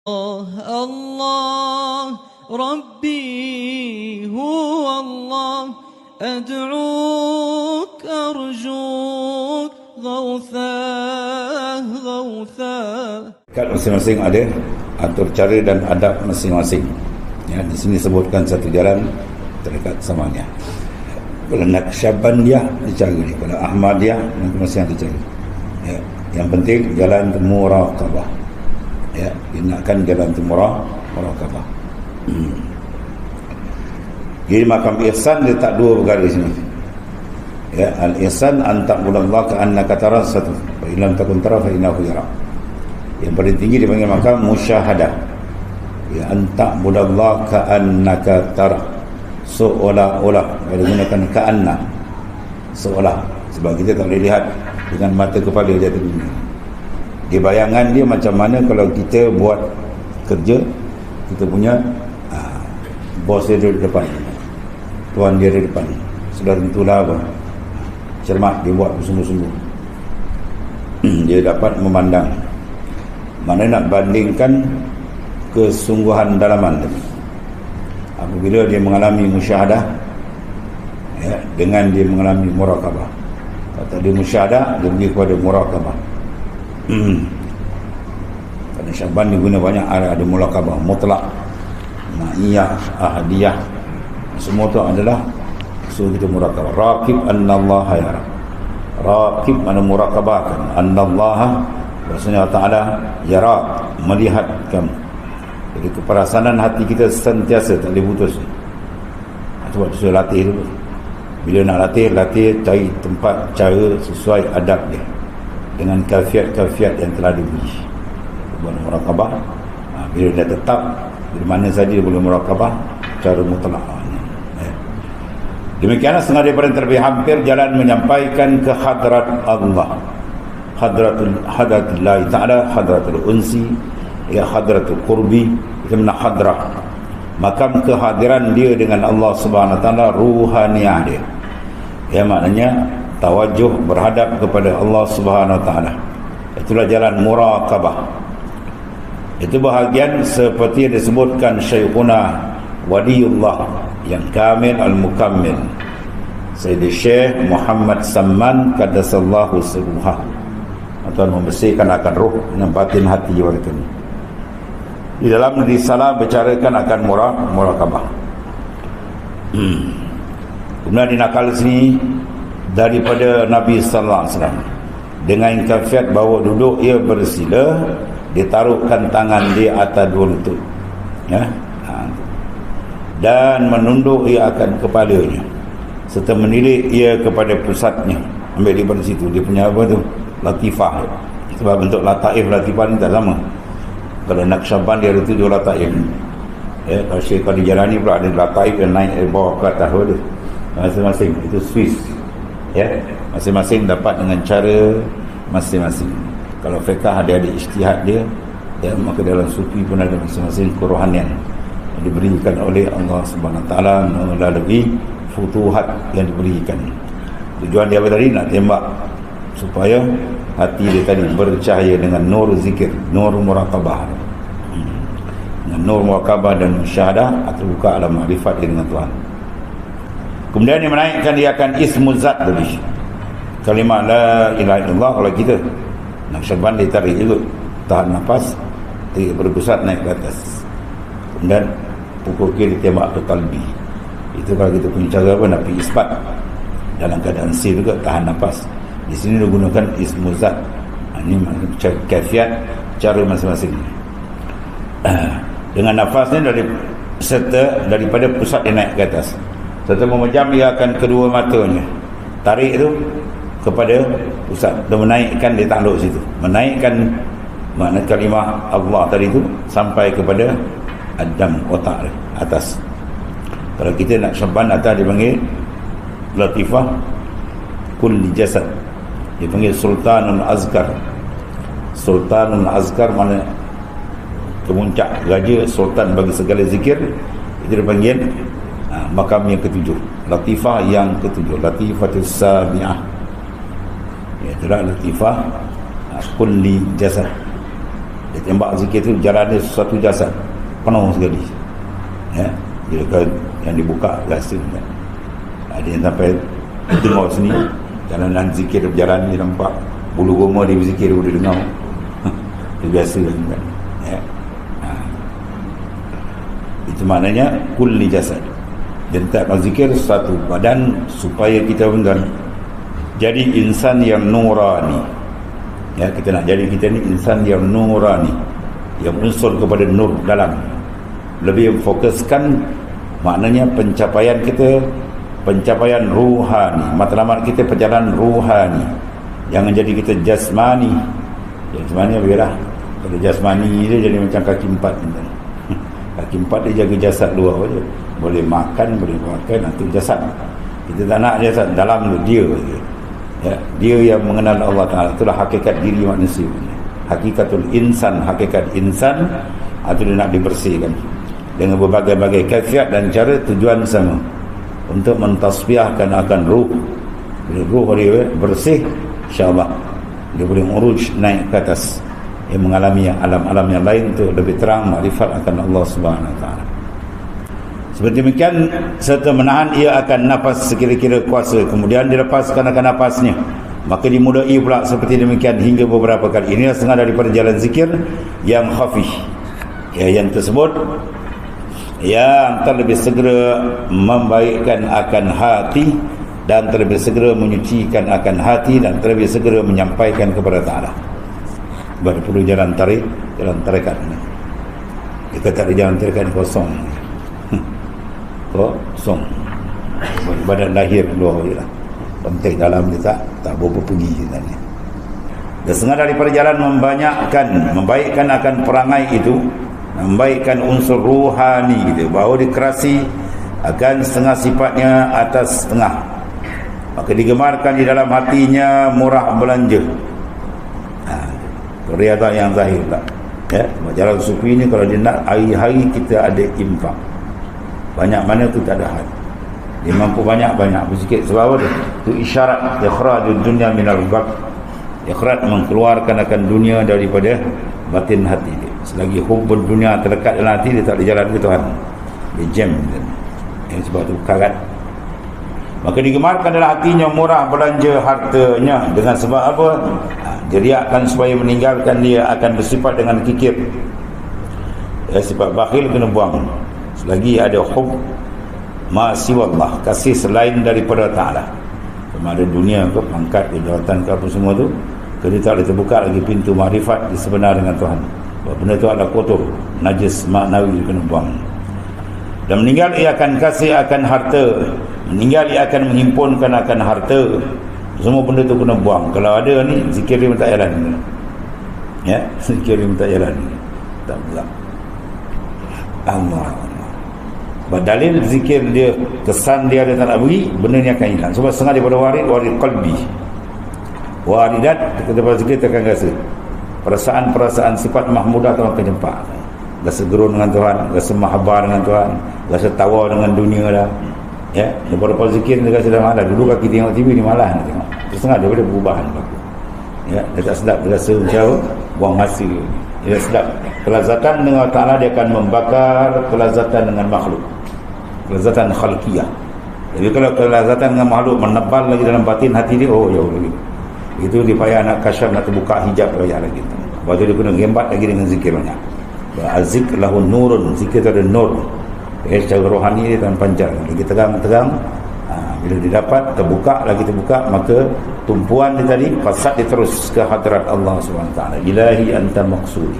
الله ربي هو الله أدعوك أرجوك غوثا غوثا. Kat masing-masing ada atur cara dan adab masing-masing. Ya, di sini sebutkan satu jalan terdekat samanya. Kalau Naqsyabandiyah dicari dia, kalau Ahmadiyah masing-masing dicari. Ya, yang penting jalan muraqabah. Ya, ingatkan jalan muraqabah. Jadi makam ihsan dia tak dua perkara di sini. Ya, al-ihsan an ta'budallaha ka'annaka tara satu. Fa in lam takun tara fa innahu yara. Yang paling tinggi dipanggil makam musyahadah. Ya, an ta'budallaha ka'annaka tara. Seolah-olah, kalau gunakan ka'anna, seolah, sebab kita tak boleh lihat dengan mata kepala dia dunia. Di bayangan dia macam mana kalau kita buat kerja, kita punya bos dia di depan, tuan dia di depan, sudah tentulah apa, cermat dia buat bersungguh-sungguh. Dia dapat memandang. Mana nak bandingkan kesungguhan dalaman dia apabila dia mengalami musyahadah, ya, dengan dia mengalami muraqabah. Kata dia musyahadah, dia pergi kepada muraqabah. Pada Syaban dia guna banyak ada muraqabah mutlak, ma'iyah, ahadiyah, semua tu adalah suruh kita muraqabah. Raqib annallaha yara. Raqib mana muraqabahkan, annallaha maksudnya Allah Ta'ala yara, melihat kamu. Jadi keperasanan hati kita sentiasa tak boleh putus. Sebab tu saya latih dulu. Bila nak latih cari tempat cara sesuai adab dia dengan kafiat-kafiat yang telah diberi. Buat muraqabah, bila dia tetap di mana saja dia boleh muraqabah cara mutlak. Demikianlah setengah daripada terlebih hampir jalan menyampaikan ke hadrat Allah, hadratillah ta'ala, hadratul unsi, ya hadratul qurbi, itu mana hadrah, makam kehadiran dia dengan Allah Subhanahu wa taala, ruhaniyah dia. Ya, maknanya tawajuh berhadap kepada Allah Subhanahu wa taala. Itulah jalan muraqabah. Itu bahagian seperti yang disebutkan Syekhuna Waliullah yang kamil al-mukammil, Sayyidi Syekh Muhammad Samman Qaddasallahu sirruhah, atau membersihkan akan roh dan batin hati mereka ni. Di dalam risalah bicarakan akan muraqabah. Kemudian dinakal sini daripada Nabi sallallahu alaihi wasallam dengan kafiat bahawa duduk ia bersila, ditaruhkan tangan di atas dua lutut, ya, dan menunduk ia akan kepalanya serta menilik ia kepada pusatnya. Ambil daripada situ dia punya apa tu, latifah. Sebab bentuk latifah ni tak sama. Kalau Naqsyaband dia ada 7 lataif. Ya, kalau Syekh Qadir Jalani pula ada lataif yang naik dari bawah ke atas tu. Masing-masing itu Swiss. Ya, masing-masing dapat dengan cara masing-masing. Kalau fiqh ada ijtihad dia, ya, maka dalam sufi pun ada masing-masing kerohanian yang diberikan oleh Allah Subhanahu wa taala melalui futuhat yang diberikan. Tujuan dia apa tadi? Nak tembak supaya hati dia tadi bercahaya dengan nur zikir, nur muraqabah. Dengan nur muraqabah dan musyahadah atau buka alam makrifat dengan Tuhan. Kemudian dia menaikkan dia akan ismu zat tadi. Kalimah la ilaha illallah. Kalau kita Naqsyaband dia tarik juga, tahan nafas, dia berpusat naik ke atas. Kemudian pukul kiri tembak ke kalbi. Itu kalau kita punya cara apa, nak pergi isbat dalam keadaan sir juga, tahan nafas. Di sini dia gunakan ismu zat. Ini macam kafiat cara masing-masing. Dengan nafasnya daripada pusat dia naik ke atas, serta memejam dia akan kedua matanya. Tarik itu kepada pusat dan menaikkan dia takluk situ. Menaikkan makna kalimah Allah tadi itu sampai kepada adam, otak dia, atas. Kalau kita nak Syaban atas dipanggil latifah kulli jasad. Dia panggil Sultanul Azkar. Sultanul Azkar mana kemuncak raja, sultan bagi segala zikir. Itu dipanggil makam yang ketujuh, latifah yang ketujuh, latifatus sabi'ah. Itulah latifah kulli jasad. Dia tembak zikir tu jalan dia sesuatu jasad penuh sekali. Ya, dia kan yang dibuka rasa kan. Ada yang sampai tengok sini jalanan zikir berjalan ni nampak bulu roma dia berzikir boleh dengar. Itu biasa kan. Ya. Itu maknanya kulli jasad. Dan tak zikir satu badan supaya kita benar jadi insan yang nurani. Ya, kita nak jadi kita ni insan yang nurani, yang unsur kepada nur dalam. Lebih memfokuskan maknanya pencapaian kita, pencapaian ruhani. Matlamat kita perjalanan ruhani. Jangan jadi kita jasmani. Jasmani biarlah. Kalau jasmani dia jadi macam kaki empat. Kaki empat dia jaga jasad luar saja. Boleh makan, boleh pakai, nanti jasad. Kita tak nak jasad, dalam tu dia. Ya, dia yang mengenal Allah Ta'ala. Itulah hakikat diri manusia. Hakikatul insan, hakikat insan itu dia nak dibersihkan dengan berbagai-bagai kaifiat dan cara, tujuan sama untuk mentasbihkan akan ruh. Bila ruh dia bersih, insya-Allah dia boleh uruj naik ke atas, yang mengalami yang alam-alam yang lain untuk lebih terang makrifat akan Allah Subhanahu Wa Ta'ala. Seperti demikian, serta menahan ia akan nafas sekira-kira kuasa, kemudian dilepaskan akan nafasnya, maka dimudai pula seperti demikian hingga beberapa kali. Inilah setengah daripada jalan zikir yang khafif, ya, yang tersebut yang terlebih segera membaikkan akan hati dan terlebih segera menyucikan akan hati dan terlebih segera menyampaikan kepada Ta'ala. Baru perlu jalan tarikat. Kita tak ada jalan tarikat kosong. Kosong. Badan lahir luar je lah. Penting dalam dia tak berapa pergi sebenarnya. Dan setengah daripada jalan membaikkan akan perangai itu, membaikkan unsur ruhani kita, bahawa dikerasi akan setengah sifatnya atas setengah, maka digemarkan di dalam hatinya murah belanja. Riadah yang zahir lah. Ya, jalan sufi ni kalau dia nak hari-hari kita ada infak. Banyak mana tu tak ada had. Dia mampu banyak-banyak bersikit. Sebab apa? Itu isyarat ikhrajud dunya minal bab. Ikhraj mengeluarkan akan dunia daripada batin hati dia. Selagi hubbul dunia terlekat dalam hati, dia tak boleh jalan ke Tuhan. Dia jam. Yang sebab tu karat. Maka digemarkan dalam hatinya murah belanja hartanya. Dengan sebab apa? Diriakkan supaya meninggalkan dia akan bersifat dengan kikir. Ya, sifat bakhil kena buang. Selagi ada hub ma siwallah, kasih selain daripada Ta'ala, sama ada dunia ke, pangkat ke, jawatan ke, apa semua tu, kita tak boleh terbuka lagi pintu makrifat sebenar dengan Tuhan. Sebab benda tu adalah kotor, najis maknawi, kena buang. Dan meninggal ia akan kasih akan harta, meninggal ia akan menghimpunkan akan harta. Semua benda tu kena buang. Kalau ada ni, zikir dia tak jalan. Ya, zikir dia tak jalan. Tak pula. Allah. Dalil zikir dia, kesan dia tak nak beri, benda ni akan hilang. Sebab setengah daripada warid qalbi. Waridat, ketika zikir kita akan rasa perasaan-perasaan sifat mahmudah tu akan jumpa. Rasa gerun dengan Tuhan, rasa mahabbah dengan Tuhan, rasa tawa dengan dunia dah. Ya, lepas zikir dia rasa dah malas. Dulu kaki tengok TV ni malas nak tengok. Setengah daripada perubahan. Ya, dia tak sedap, dia rasa macam buang masa. Dia sedap. Kelazatan dengan Ta'ala dia akan membakar kelazatan dengan makhluk. Kelazatan khalqiyah. Jadi kalau kelazatan dengan makhluk menebal lagi dalam batin hati dia, oh jauh lagi. Itu dia payah nak kasyaf, nak terbuka hijab banyak lagi. Lepas tu dia kena gembat lagi dengan zikir banyak. Azik lahun nurun, zikir ada nur. Secara rohani dia akan panjang. Lagi terang-terang. Bila dia dapat, terbuka, maka tumpuan dia tadi, fasad dia terus ke hadrat Allah SWT. Ilahi anta maqsudi.